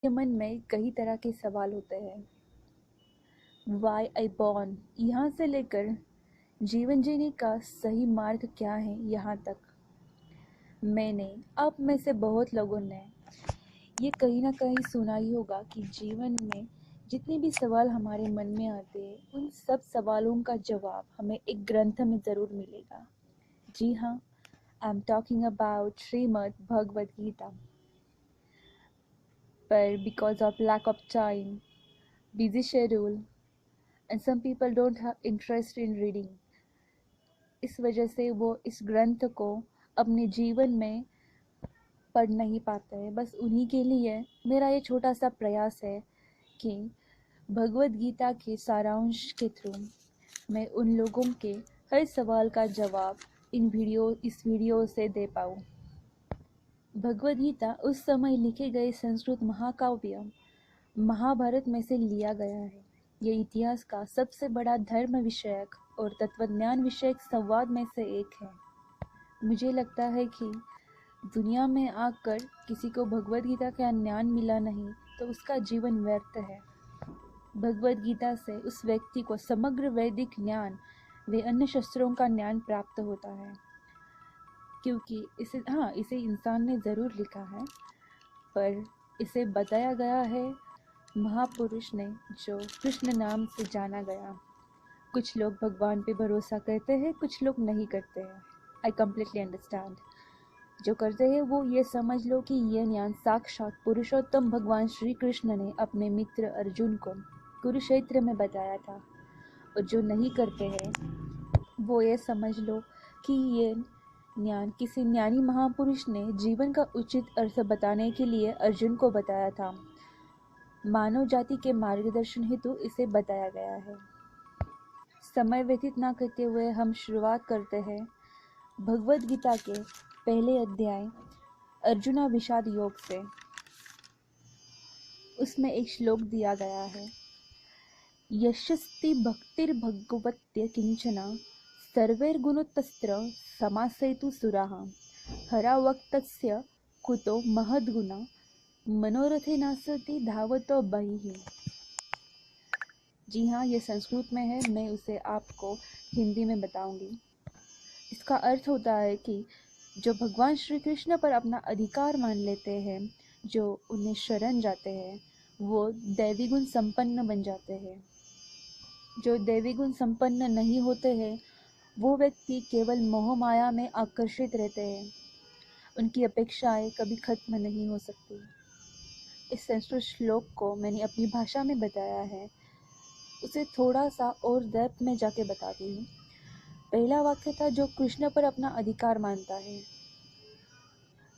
के मन में कई तरह के सवाल होते हैं। वाई आई बॉर्न यहाँ से लेकर जीवन जीने का सही मार्ग क्या है यहाँ तक। मैंने आप में से बहुत लोगों ने ये कहीं ना कहीं सुना ही होगा कि जीवन में जितने भी सवाल हमारे मन में आते हैं उन सब सवालों का जवाब हमें एक ग्रंथ में ज़रूर मिलेगा। जी हाँ, I am talking about Shrimad Bhagavad Gita. पर because of lack of time, busy schedule and some people don't have interest in reading, इस वजह से वो इस ग्रंथ को अपने जीवन में पढ़ नहीं पाते हैं। बस उन्हीं के लिए मेरा ये छोटा सा प्रयास है कि भगवद गीता के सारांश के थ्रू मैं उन लोगों के हर सवाल का जवाब इस वीडियो से दे पाऊँ। भगवद गीता उस समय लिखे गए संस्कृत महाकाव्य महाभारत में से लिया गया है। ये इतिहास का सबसे बड़ा धर्म विषयक और तत्वज्ञान विषयक संवाद में से एक है। मुझे लगता है कि दुनिया में आकर किसी को भगवद गीता का ज्ञान मिला नहीं तो उसका जीवन व्यर्थ है। भगवद गीता से उस व्यक्ति को समग्र वैदिक ज्ञान व अन्य शस्त्रों का ज्ञान प्राप्त होता है। क्योंकि इसे इंसान ने ज़रूर लिखा है, पर इसे बताया गया है महापुरुष ने जो कृष्ण नाम से जाना गया। कुछ लोग भगवान पे भरोसा करते हैं, कुछ लोग नहीं करते हैं। I completely understand. जो करते हैं वो ये समझ लो कि ये ज्ञान साक्षात पुरुषोत्तम भगवान श्री कृष्ण ने अपने मित्र अर्जुन को कुरुक्षेत्र में बताया था। और जो नहीं करते हैं वो ये समझ लो कि ये ज्ञान किसी ज्ञानी महापुरुष ने जीवन का उचित अर्थ बताने के लिए अर्जुन को बताया था। मानव जाति के मार्गदर्शन हेतु इसे बताया गया है। समय व्यतीत न करते हुए हम शुरुआत करते हैं भगवद गीता के पहले अध्याय अर्जुना विषाद योग से। उसमें एक श्लोक दिया गया है, यशस्ति भक्तिर्भगवत्य किंचना सर्वैर्गुणोत्तस्त्र समासेतु सुराः हरावक्तस्य कुतो महद्गुणा मनोरथे नासति धावतो बहिः। जी हाँ, ये संस्कृत में है, मैं उसे आपको हिंदी में बताऊंगी। इसका अर्थ होता है कि जो भगवान श्री कृष्ण पर अपना अधिकार मान लेते हैं, जो उन्हें शरण जाते हैं, वो दैवी गुण संपन्न बन जाते हैं। जो दैवी गुण संपन्न नहीं होते हैं वो व्यक्ति केवल मोह माया में आकर्षित रहते हैं। उनकी अपेक्षाएं कभी खत्म नहीं हो सकती। इस संस्कृत श्लोक को मैंने अपनी भाषा में बताया है, उसे थोड़ा सा और डेप्थ में जाके बताती हूँ। पहला वाक्य था, जो कृष्ण पर अपना अधिकार मानता है।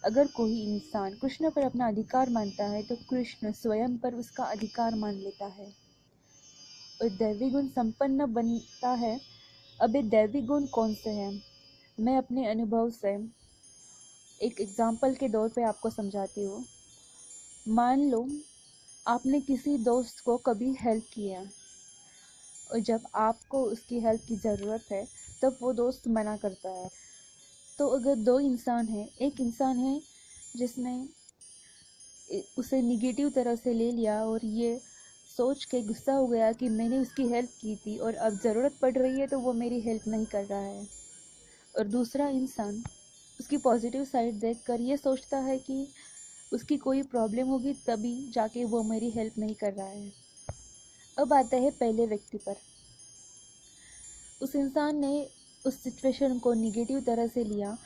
अगर कोई इंसान कृष्ण पर अपना अधिकार मानता है तो कृष्ण स्वयं पर उसका अधिकार मान लेता है और दैवी गुण संपन्न बनता है। अब ये दैवी गुण कौन से हैं, मैं अपने अनुभव से एक एग्जाम्पल के तौर पे आपको समझाती हूँ। मान लो आपने किसी दोस्त को कभी हेल्प किया और जब आपको उसकी हेल्प की ज़रूरत है तब वो दोस्त मना करता है। तो अगर दो इंसान हैं, एक इंसान है जिसने उसे निगेटिव तरह से ले लिया और ये सोच के गुस्सा हो गया कि मैंने उसकी हेल्प की थी और अब ज़रूरत पड़ रही है तो वो मेरी हेल्प नहीं कर रहा है। और दूसरा इंसान उसकी पॉजिटिव साइड देखकर ये सोचता है कि उसकी कोई प्रॉब्लम होगी तभी जाके वो मेरी हेल्प नहीं कर रहा है। अब आता है पहले व्यक्ति पर। उस इंसान ने उस सिचुएशन को निगेटिव तरह से लिया।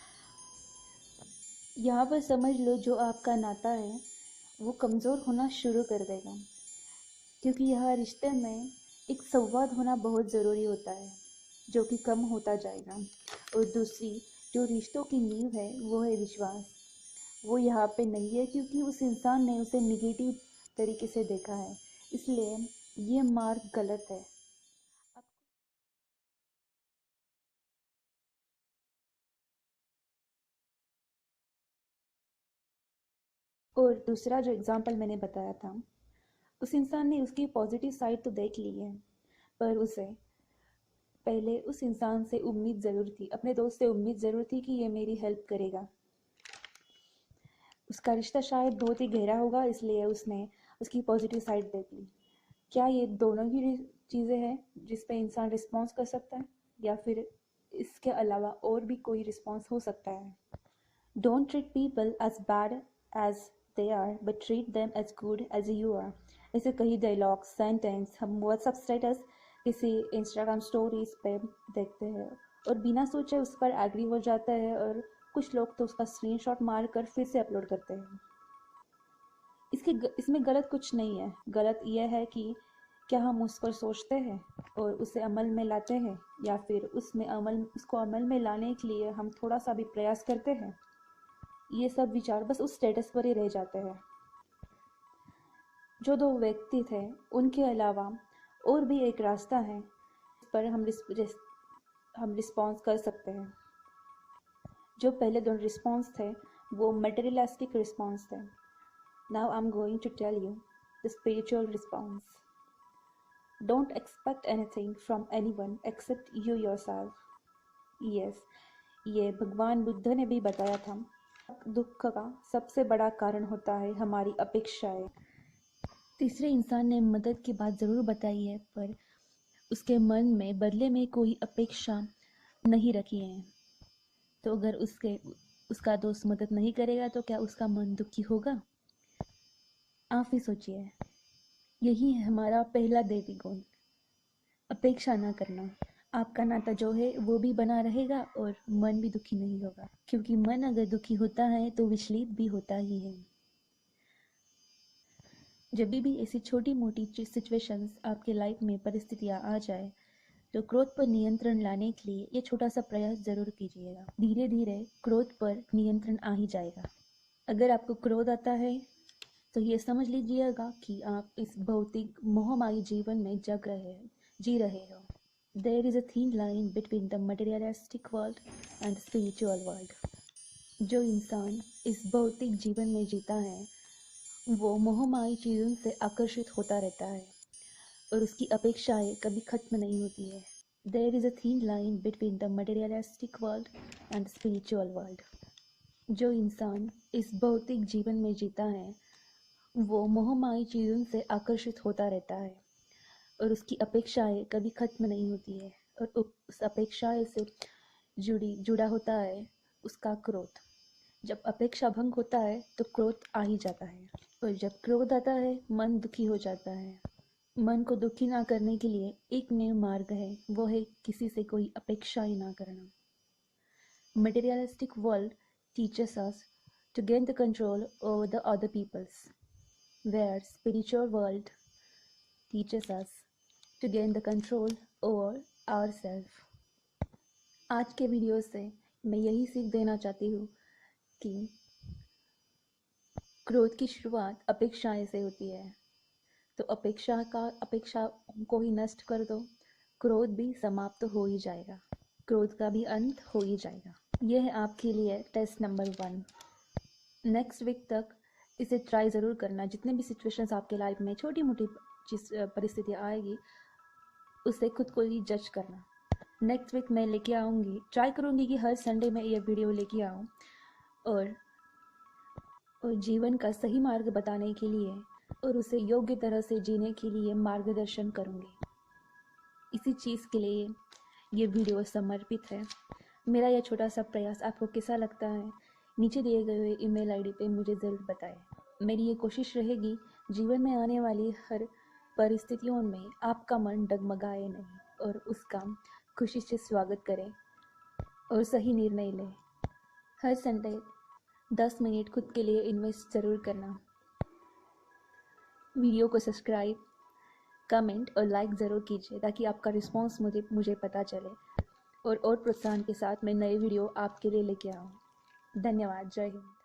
यहाँ पर समझ लो जो आपका नाता है वो कमज़ोर होना शुरू कर देगा, क्योंकि यह रिश्ते में एक संवाद होना बहुत ज़रूरी होता है जो कि कम होता जाएगा। और दूसरी जो रिश्तों की नींव है वो है विश्वास। वो यहाँ पे नहीं है क्योंकि उस इंसान ने उसे निगेटिव तरीके से देखा है, इसलिए ये मार्ग गलत है। और दूसरा जो एग्जाम्पल मैंने बताया था, उस इंसान ने उसकी पॉजिटिव साइड तो देख ली है, पर उसे पहले उस इंसान से उम्मीद ज़रूर थी, अपने दोस्त से उम्मीद ज़रूर थी कि ये मेरी हेल्प करेगा। उसका रिश्ता शायद बहुत ही गहरा होगा, इसलिए उसने उसकी पॉजिटिव साइड देख ली। क्या ये दोनों ही चीज़ें हैं जिस पे इंसान रिस्पॉन्स कर सकता है, या फिर इसके अलावा और भी कोई रिस्पॉन्स हो सकता है? Don't treat people as bad as they are, but treat them as good as you are. ऐसे कई डायलॉग सेंटेंस हम व्हाट्सएप स्टेटस, किसी इंस्टाग्राम स्टोरीज पे देखते हैं और बिना सोचे उस पर एग्री हो जाता है, और कुछ लोग तो उसका स्क्रीनशॉट मार कर फिर से अपलोड करते हैं। इसमें गलत कुछ नहीं है। गलत यह है कि क्या हम उस पर सोचते हैं और उसे अमल में लाते हैं, या फिर उसको अमल में लाने के लिए हम थोड़ा सा भी प्रयास करते हैं। ये सब विचार बस उस स्टेटस पर ही रह जाते हैं। जो दो व्यक्ति थे उनके अलावा और भी एक रास्ता है जिस पर हम रिस्पॉन्स कर सकते हैं। जो पहले दो रिस्पॉन्स थे वो मटेरियलिस्टिक रिस्पॉन्स थे। Now I am going to tell you the spiritual response. Don't expect anything from anyone except you yourself. Yes, ये भगवान बुद्ध ने भी बताया था। दुख का सबसे बड़ा कारण होता है हमारी अपेक्षाएं। तीसरे इंसान ने मदद की बात ज़रूर बताई है, पर उसके मन में बदले में कोई अपेक्षा नहीं रखी है। तो अगर उसका दोस्त मदद नहीं करेगा तो क्या उसका मन दुखी होगा? आप ही सोचिए। यही है हमारा पहला दैवी गुण, अपेक्षा ना करना। आपका नाता जो है वो भी बना रहेगा और मन भी दुखी नहीं होगा, क्योंकि मन अगर दुखी होता है तो विचलित भी होता ही है। जब भी ऐसी छोटी मोटी सिचुएशंस आपके लाइफ में परिस्थितियाँ आ जाए तो क्रोध पर नियंत्रण लाने के लिए ये छोटा सा प्रयास जरूर कीजिएगा। धीरे धीरे क्रोध पर नियंत्रण आ ही जाएगा। अगर आपको क्रोध आता है तो ये समझ लीजिएगा कि आप इस भौतिक मोहमाई जीवन में जी रहे हो। There is a thin line between the materialistic world and spiritual world. जो इंसान इस भौतिक जीवन में जीता है वो मोहमाई चीज़ों से आकर्षित होता रहता है और उसकी अपेक्षाएं कभी खत्म नहीं होती है। There is a thin line between the materialistic world and spiritual world. जो इंसान इस भौतिक जीवन में जीता है वो मोहमाई चीज़ों से आकर्षित होता रहता है और उसकी अपेक्षाएं कभी खत्म नहीं होती है, और उस अपेक्षाएं से जुड़ा होता है उसका क्रोध। जब अपेक्षा भंग होता है तो क्रोध आ ही जाता है, और जब क्रोध आता है मन दुखी हो जाता है। मन को दुखी ना करने के लिए एक नया मार्ग है, वो है किसी से कोई अपेक्षा ही ना करना। Materialistic world teaches us to gain the control over the other peoples, where spiritual world teaches us to gain the control over ourselves. आज के वीडियो से मैं यही सीख देना चाहती हूँ कि क्रोध की शुरुआत अपेक्षाएं से होती है, तो अपेक्षा को ही नष्ट कर दो, क्रोध भी समाप्त हो ही जाएगा, क्रोध का भी अंत हो ही जाएगा। यह है आपके लिए टेस्ट नंबर 1। नेक्स्ट वीक तक इसे ट्राई ज़रूर करना। जितने भी सिचुएशंस आपके लाइफ में छोटी मोटी परिस्थितियाँ आएगी उससे खुद को ही जज करना। नेक्स्ट वीक मैं लेके आऊँगी, ट्राई करूँगी कि हर संडे में ये वीडियो लेके आऊँ और जीवन का सही मार्ग बताने के लिए और उसे योग्य तरह से जीने के लिए मार्गदर्शन करूँगी। इसी चीज़ के लिए ये वीडियो समर्पित है। मेरा यह छोटा सा प्रयास आपको कैसा लगता है नीचे दिए गए हुए ईमेल आईडी पे मुझे ज़रूर बताएं। मेरी ये कोशिश रहेगी जीवन में आने वाली हर परिस्थितियों में आपका मन डगमगाए नहीं और उसका खुशी से स्वागत करें और सही निर्णय लें। हर संडे 10 मिनट खुद के लिए इन्वेस्ट ज़रूर करना। वीडियो को सब्सक्राइब, कमेंट और लाइक ज़रूर कीजिए ताकि आपका रिस्पॉन्स मुझे पता चले और प्रोत्साहन के साथ मैं नए वीडियो आपके लिए लेके आऊँ। धन्यवाद। जय हिंद।